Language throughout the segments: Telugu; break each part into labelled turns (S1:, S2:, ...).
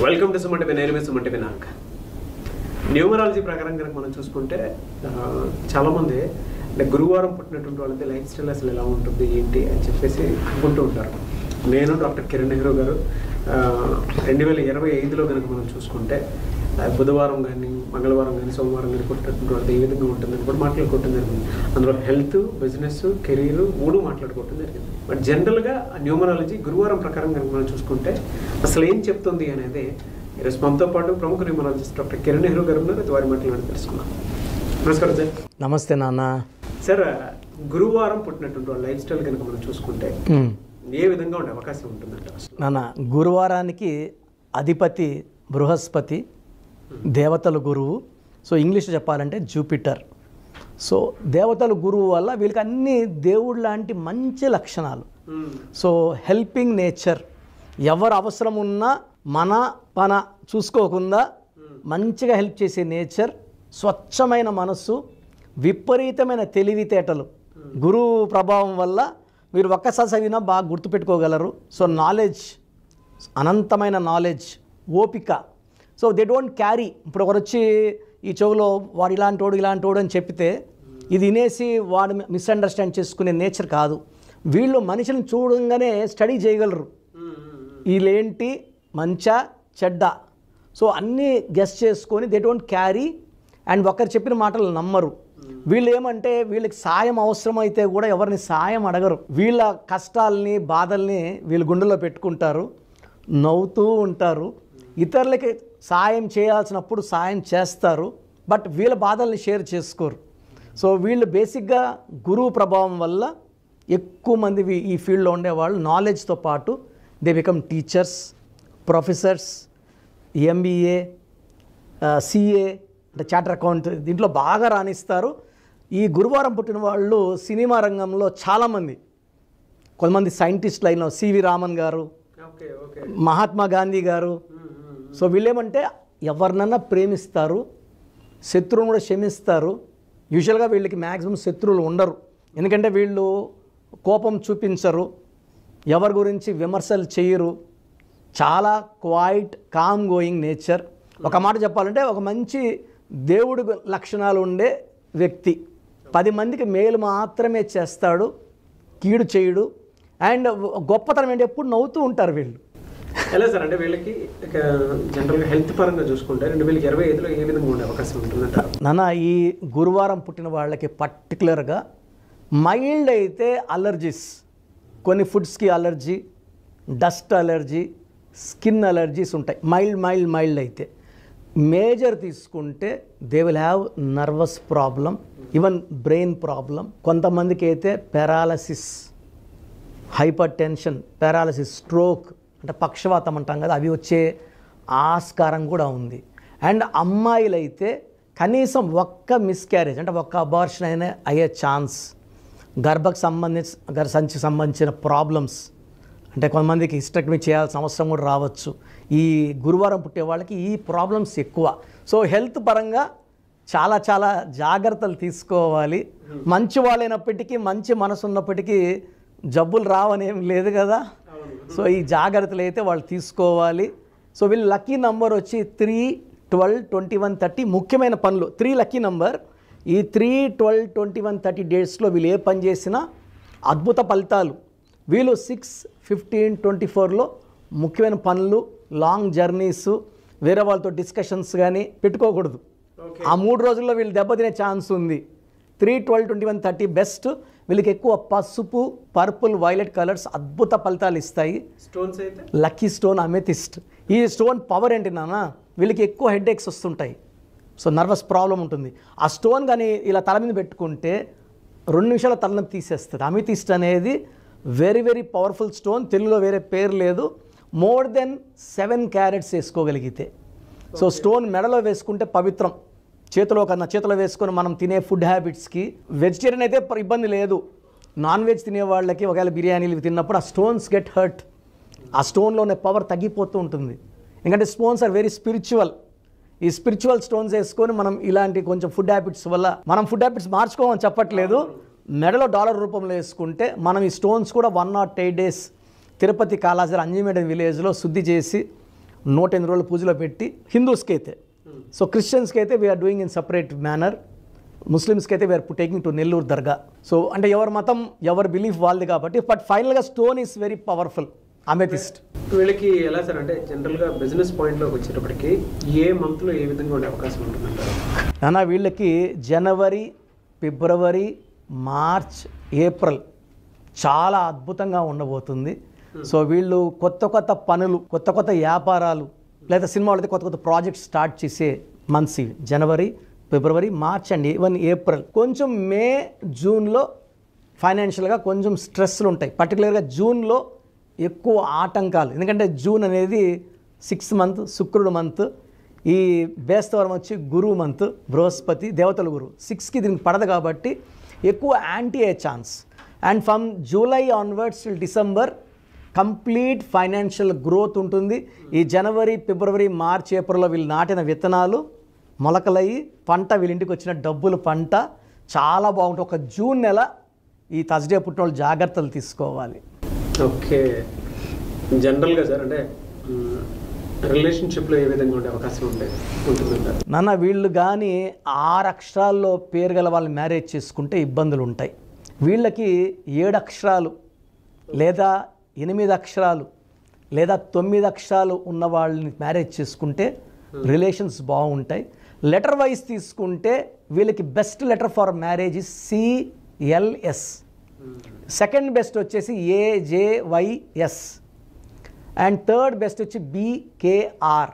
S1: Welcome to Suman TV. నేను సుమన్ టీవీ నాగ్. న్యూమరాలజీ ప్రకారం కనుక మనం చూసుకుంటే చాలామంది గురువారం పుట్టినటువంటి వాళ్ళది లైఫ్ స్టైల్ అసలు ఎలా ఉంటుంది ఏంటి అని చెప్పేసి అనుకుంటూ ఉంటారు. నేను డాక్టర్ కిరణ్ నెహ్రూ గారు 2025లో కనుక మనం చూసుకుంటే బుధవారం కానీ మంగళవారం కానీ సోమవారం కానీ పుట్టినటువంటి వాళ్ళది ఏ విధంగా ఉంటుందని కూడా మాట్లాడుకోవటం జరిగింది. అందులో హెల్త్, బిజినెస్, కెరీర్ మూడు మాట్లాడుకోవటం జరిగింది. బట్ జనరల్గా న్యూమరాలజీ గురువారం ప్రకారం కనుక మనం చూసుకుంటే అసలు ఏం చెప్తుంది అనేది ఈరోజు మనతో పాటు ప్రముఖ న్యూమరాలజిస్ట్ డాక్టర్ కిరణ్ నెహ్రూ గారు ఉన్నారు. అది వారి మాటలు తెలుసుకున్నాం. నమస్కారం సార్.
S2: నమస్తే నాన్న.
S1: సార్, గురువారం పుట్టినటువంటి వాళ్ళ లైఫ్ స్టైల్ కనుక మనం చూసుకుంటే ఏ విధంగా ఉండే అవకాశం ఉంటుందంట?
S2: నాన్న, గురువారానికి అధిపతి బృహస్పతి, దేవతల గురువు. సో ఇంగ్లీష్లో చెప్పాలంటే జూపిటర్. సో దేవతల గురువు వల్ల వీళ్ళకి అన్ని దేవుడు లాంటి మంచి లక్షణాలు. సో హెల్పింగ్ నేచర్, ఎవరు అవసరం ఉన్నా మన చూసుకోకుండా మంచిగా హెల్ప్ చేసే నేచర్, స్వచ్ఛమైన మనస్సు, విపరీతమైన తెలివితేటలు. గురువు ప్రభావం వల్ల మీరు ఒక్కసారి చదివినా బాగా గుర్తుపెట్టుకోగలరు. సో నాలెడ్జ్, అనంతమైన నాలెడ్జ్, ఓపిక. So they don't carry. ఇప్పుడు ఒకరు వచ్చి ఈ చెవులో వాడు ఇలాంటోడు అని చెప్తే ఇది వినేసి వాడు మిస్అండర్స్టాండ్ చేసుకునే నేచర్ కాదు. వీళ్ళు మనిషిని చూడంగానే స్టడీ చేయగలరు. వీళ్ళేంటి, మంచా చెడ్డ, సో అన్నీ గెస్ చేసుకొని దే డోంట్ క్యారీ. అండ్ ఒకరు చెప్పిన మాటలు నమ్మరు. వీళ్ళు ఏమంటే వీళ్ళకి సాయం అవసరమైతే కూడా ఎవరిని సాయం అడగరు. వీళ్ళ కష్టాలని, బాధల్ని వీళ్ళు గుండెలో పెట్టుకుంటారు, నవ్వుతూ ఉంటారు. ఇతరులకి సాయం చేయాల్సినప్పుడు సాయం చేస్తారు, బట్ వీళ్ళ బాధల్ని షేర్ చేసుకోరు. సో వీళ్ళు బేసిక్గా గురువు ప్రభావం వల్ల ఎక్కువ మంది ఈ ఫీల్డ్లో ఉండేవాళ్ళు నాలెడ్జ్తో పాటు they become teachers, professors, MBA, CA అంటే చార్టర్ అకౌంట్, దీంట్లో బాగా రాణిస్తారు. ఈ గురువారం పుట్టిన వాళ్ళు సినిమా రంగంలో చాలామంది, కొంతమంది సైంటిస్ట్ లైన్లో సివి రామన్ గారు, మహాత్మా గాంధీ గారు. సో వీళ్ళేమంటే ఎవరినన్నా ప్రేమిస్తారు, శత్రువును కూడా క్షమిస్తారు. యూజువల్గా వీళ్ళకి మ్యాక్సిమం శత్రువులు ఉండరు, ఎందుకంటే వీళ్ళు కోపం చూపించరు, ఎవరి గురించి విమర్శలు చేయరు. చాలా క్వైట్, కామ్ గోయింగ్ నేచర్. ఒక మాట చెప్పాలంటే ఒక మంచి దేవుడి లక్షణాలు ఉండే వ్యక్తి. 10 మందికి మేలు మాత్రమే చేస్తాడు, కీడు చేయడు. అండ్ గొప్పతనం ఏంటి, ఎప్పుడు నవ్వుతూ ఉంటారు వీళ్ళు.
S1: ఎలా సార్, అంటే వీళ్ళకి జనరల్గా హెల్త్ పరంగా చూసుకుంటే 2025లో ఏ విధంగా ఉండే అవకాశం ఉంటుందంట?
S2: నాన్న, ఈ గురువారం పుట్టిన వాళ్ళకి పర్టికులర్గా మైల్డ్ అయితే అలర్జీస్, కొన్ని ఫుడ్స్కి allergy, dust allergy, skin allergies ఉంటాయి. మైల్డ్ అయితే. మేజర్ తీసుకుంటే they will have nervous problem, even brain problem. కొంతమందికి అయితే paralysis, hypertension, paralysis, stroke అంటే పక్షవాతం అంటాం కదా, అవి వచ్చే ఆస్కారం కూడా ఉంది. అండ్ అమ్మాయిలైతే కనీసం ఒక్క మిస్క్యారేజ్ అంటే ఒక్క అబార్షన్ అయినా అయ్యే ఛాన్స్, సంచికి సంబంధించిన ప్రాబ్లమ్స్, అంటే కొంతమందికి హిస్టెక్టమీ చేయాల్సిన అవసరం కూడా రావచ్చు. ఈ గురువారం పుట్టే వాళ్ళకి ఈ ప్రాబ్లమ్స్ ఎక్కువ. సో హెల్త్ పరంగా చాలా జాగ్రత్తలు తీసుకోవాలి. మంచి వాళ్ళైనప్పటికీ, మంచి మనసు ఉన్నప్పటికీ జబ్బులు రావనేం లేదు కదా. సో ఈ జాగ్రత్తలు అయితే వాళ్ళు తీసుకోవాలి. సో వీళ్ళు లక్కీ నంబర్ వచ్చి 3, 12, 21, 30. ముఖ్యమైన పనులు 3 లక్కీ నంబర్. ఈ 3, 12, 21, 30 డేట్స్లో వీళ్ళు ఏ పని చేసినా అద్భుత ఫలితాలు. వీళ్ళు 6, 15, 24లో ముఖ్యమైన పనులు, లాంగ్ జర్నీస్, వేరే వాళ్ళతో డిస్కషన్స్ కానీ పెట్టుకోకూడదు. ఆ 3 రోజుల్లో వీళ్ళు దెబ్బతినే ఛాన్స్ ఉంది. 3, 12, 21, 30 బెస్ట్. వీళ్ళకి ఎక్కువ పసుపు, పర్పుల్, వైలెట్ కలర్స్ అద్భుత ఫలితాలు ఇస్తాయి.
S1: స్టోన్స్ అయితే
S2: లక్కీ స్టోన్ అమెథిస్ట్. ఈ స్టోన్ పవర్ ఏంటి నాన్న, వీళ్ళకి ఎక్కువ హెడేక్స్ వస్తుంటాయి, సో నర్వస్ ప్రాబ్లం ఉంటుంది. ఆ స్టోన్ కానీ ఇలా తల మీద పెట్టుకుంటే 2 నిమిషాల తలనొప్పి తీసేస్తుంది. అమెథిస్ట్ అనేది వెరీ పవర్ఫుల్ స్టోన్. తెలుగులో వేరే పేరు లేదు. మోర్ దెన్ 7 క్యారెట్స్ వేసుకోగలిగితే. సో స్టోన్ మెడలో వేసుకుంటే పవిత్రం. చేతిలో వేసుకొని మనం తినే ఫుడ్ హ్యాబిట్స్కి, వెజిటేరియన్ అయితే ఇబ్బంది లేదు. నాన్ వెజ్ తినే వాళ్ళకి ఒకవేళ బిర్యానీలు తిన్నప్పుడు ఆ స్టోన్స్ గెట్ హర్ట్. ఆ స్టోన్లోనే పవర్ తగ్గిపోతూ ఉంటుంది. ఎందుకంటే స్టోన్స్ ఆర్ వెరీ స్పిరిచువల్. ఈ స్పిరిచువల్ స్టోన్స్ వేసుకొని మనం ఇలాంటి కొంచెం ఫుడ్ హ్యాబిట్స్ వల్ల, మనం ఫుడ్ హ్యాబిట్స్ మార్చుకోమని చెప్పట్లేదు, మెడలో డాలర్ రూపంలో వేసుకుంటే మనం ఈ స్టోన్స్ కూడా 108 days తిరుపతి కాళాజీ అంజమేడ విలేజ్లో శుద్ధి చేసి 108 రోజులు పూజలో పెట్టి హిందూస్కి అయితే. సో క్రిస్టియన్స్కి అయితే we are doing in separate manner. ముస్లిమ్స్కి అయితే వీఆర్ టేకింగ్ టు నెల్లూరు దర్గా. సో అంటే ఎవరి మతం ఎవరి బిలీఫ్ వాళ్ళది కాబట్టి. బట్ ఫైనల్గా stone is very powerful, amethyst.
S1: వీళ్ళకి ఎలా సార్ అంటే జనరల్గా బిజినెస్ పాయింట్లోకి వచ్చేటప్పటికి ఏ మంత్లో ఏ విధంగా ఉండే అవకాశం ఉంటుందంటారు?
S2: నాన్న వీళ్ళకి జనవరి, ఫిబ్రవరి, మార్చ్, ఏప్రిల్ చాలా అద్భుతంగా ఉండబోతుంది. సో వీళ్ళు కొత్త కొత్త పనులు, కొత్త కొత్త వ్యాపారాలు, లేదా సినిమా వాళ్ళతో కొత్త కొత్త ప్రాజెక్ట్స్ స్టార్ట్ చేసే మంత్స్ ఇవి. జనవరి, ఫిబ్రవరి, మార్చ్ అండ్ ఈవెన్ ఏప్రిల్. కొంచెం మే, జూన్లో ఫైనాన్షియల్గా కొంచెం స్ట్రెస్లు ఉంటాయి. పర్టికులర్గా జూన్లో ఎక్కువ ఆటంకాలు. ఎందుకంటే జూన్ అనేది 6th మంత్, శుక్రుడు మంత్. ఈ బేస్తవారం వచ్చి గురువు మంత్, బృహస్పతి దేవతల గురువు 6కి దీనికి పడదు కాబట్టి ఎక్కువ యాంటీ అయ్యే chance. And from July onwards till December complete financial growth ఉంటుంది. ఈ జనవరి, ఫిబ్రవరి, మార్చ్, ఏప్రిల్లో వీళ్ళు నాటిన విత్తనాలు మొలకలయ్యి పంట వీళ్ళింటికి వచ్చిన డబ్బులు పంట చాలా బాగుంటుంది. ఒక జూన్ నెల ఈ థర్స్డే పుట్టిన వాళ్ళు జాగ్రత్తలు తీసుకోవాలి.
S1: ఓకే, జనరల్గా సార్ అంటే రిలేషన్షిప్లో ఏ విధంగా ఉండే అవకాశం ఉంటుందంటారు?
S2: నాన్న వీళ్ళు కానీ 6 అక్షరాల్లో పేరు గల వాళ్ళని మ్యారేజ్ చేసుకుంటే ఇబ్బందులు ఉంటాయి. వీళ్ళకి 7 అక్షరాలు లేదా 8 అక్షరాలు లేదా 9 అక్షరాలు ఉన్న వాళ్ళని మ్యారేజ్ చేసుకుంటే రిలేషన్స్ బాగుంటాయి. లెటర్ వైజ్ తీసుకుంటే వీళ్ళకి best letter for marriage is CLS. Second best వచ్చేసి AJYS అండ్ థర్డ్ బెస్ట్ వచ్చి BKR.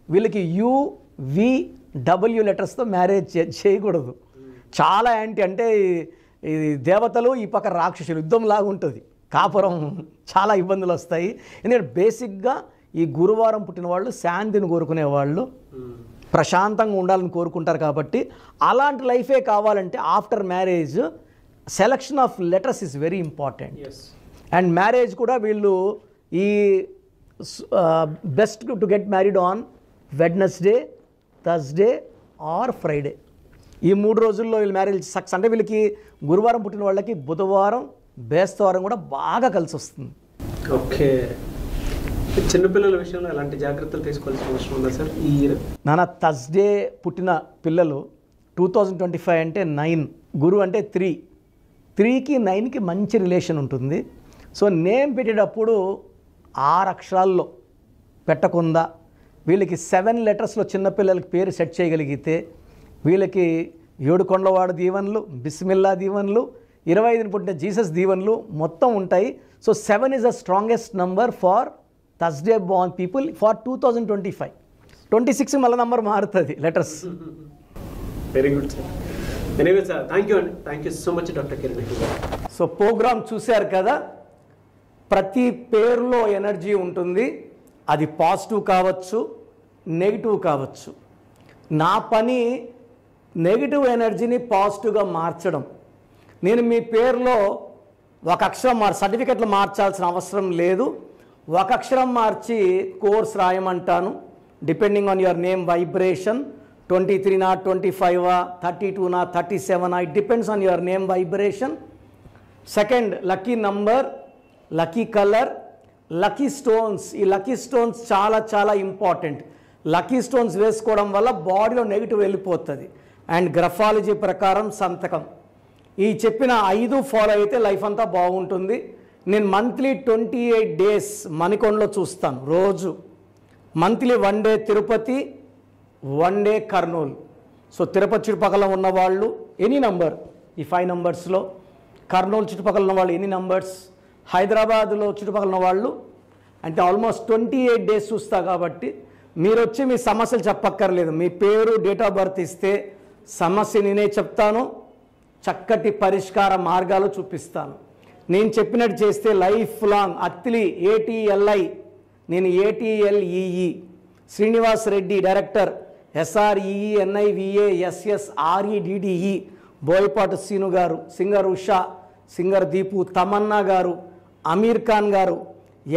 S2: వీళ్ళకి UVW లెటర్స్తో మ్యారేజ్ చేయకూడదు. చాలా యాంటీ. అంటే ఈ దేవతలు ఈ పక్క రాక్షసులు యుద్ధం లాగా ఉంటుంది. కాపురం చాలా ఇబ్బందులు వస్తాయి. ఎందుకంటే బేసిక్గా ఈ గురువారం పుట్టిన వాళ్ళు శాంతిని కోరుకునే వాళ్ళు, ప్రశాంతంగా ఉండాలని కోరుకుంటారు. కాబట్టి అలాంటి లైఫే కావాలంటే after marriage selection of letters is very important. And marriage కూడా వీళ్ళు ఈ best to get married on Wednesday, Thursday or Friday. ఈ 3 రోజుల్లో వీళ్ళు మ్యారేజ్ సక్సెస్. అంటే వీళ్ళకి గురువారం పుట్టిన వాళ్ళకి బుధవారం, బేస్తవారం కూడా బాగా కలిసి వస్తుంది.
S1: ఓకే, చిన్నపిల్లల విషయంలో ఎలాంటి జాగ్రత్తలు తీసుకోవాల్సిన అవసరం ఉందా సార్ ఈ ఇయర్?
S2: నాన్న థర్స్డే పుట్టిన పిల్లలు 2025 అంటే 9, గురు అంటే 3, 3కి 9కి మంచి రిలేషన్ ఉంటుంది. సో నేమ్ పెట్టేటప్పుడు 6 అక్షరాల్లో పెట్టకుండా వీళ్ళకి 7 లెటర్స్లో చిన్నపిల్లలకి పేరు సెట్ చేయగలిగితే వీళ్ళకి 7 కొండలవాడు దీవెనలు, బిస్మిల్లా దీవెనలు, 25 పుట్టిన జీసస్ దీవెనలు మొత్తం ఉంటాయి. So 7 is the strongest number for Thursday born people for 2025. 26 మళ్ళీ నంబర్ మారుతుంది letters.
S1: Very good sir. Anyway sir, thank you అండి. Thank you so much doctor Kiran.
S2: So program చూశారు కదా, ప్రతి పేరులో ఎనర్జీ ఉంటుంది. అది పాజిటివ్ కావచ్చు, నెగిటివ్ కావచ్చు. నా పని నెగిటివ్ ఎనర్జీని పాజిటివ్గా మార్చడం. నేను మీ పేరులో ఒక అక్షరం సర్టిఫికెట్లు మార్చాల్సిన అవసరం లేదు. ఒక అక్షరం మార్చి కోర్స్ రాయమంటాను. Depending on your name vibration 23 25 32 37 it depends on your name vibration. Second, lucky number, lucky colour, lucky stones. ఈ లక్కీ స్టోన్స్ చాలా చాలా ఇంపార్టెంట్. లక్కీ స్టోన్స్ వేసుకోవడం వల్ల బాడీలో నెగిటివ్ వెళ్ళిపోతుంది. అండ్ గ్రఫాలజీ ప్రకారం సంతకం. ఈ చెప్పిన 5 ఫాలో అయితే లైఫ్ అంతా బాగుంటుంది. నేను మంత్లీ 28 డేస్ మణికొండలో చూస్తాను రోజు. Monthly 1 day Tirupati, 1 day Kurnool. So Tirupati చుట్టుపక్కల ఉన్నవాళ్ళు ఎనీ నంబర్, ఈ 5 నంబర్స్లో, కర్నూలు చుట్టుపక్కల ఉన్నవాళ్ళు ఎనీ నంబర్స్, హైదరాబాద్లో చుట్టుపక్కల ఉన్నవాళ్ళు అంటే ఆల్మోస్ట్ 28 డేస్ చూస్తా. కాబట్టి మీరు వచ్చి మీ సమస్యలు చెప్పక్కర్లేదు. మీ పేరు, డేట్ ఆఫ్ బర్త్ ఇస్తే సమస్య నేనే చెప్తాను, చక్కటి పరిష్కార మార్గాలు చూపిస్తాను. నేను చెప్పినట్టు చేస్తే లైఫ్ లాంగ్. అత్తిలి ATLI, నేను ATLEE, Srinivas Reddy director, SREENIVASSREDDE, Boyapati Seenu గారు, సింగర్ ఉషా, సింగర్ దీపు, తమన్నా గారు, అమీర్ ఖాన్ గారు,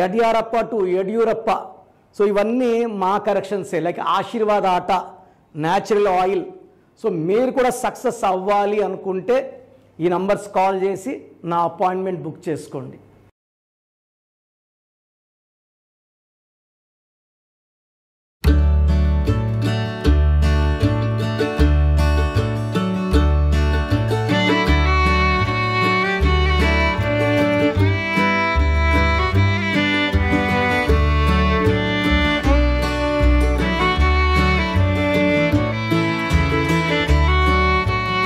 S2: యడ్యారప్ప టు యడ్యూరప్ప. సో ఇవన్నీ మా కరెక్షన్సే. లైక్ ఆశీర్వాద్ ఆట, న్యాచురల్ ఆయిల్. సో మీరు కూడా సక్సెస్ అవ్వాలి అనుకుంటే ఈ నంబర్స్ కాల్ చేసి నా అపాయింట్మెంట్ బుక్ చేసుకోండి.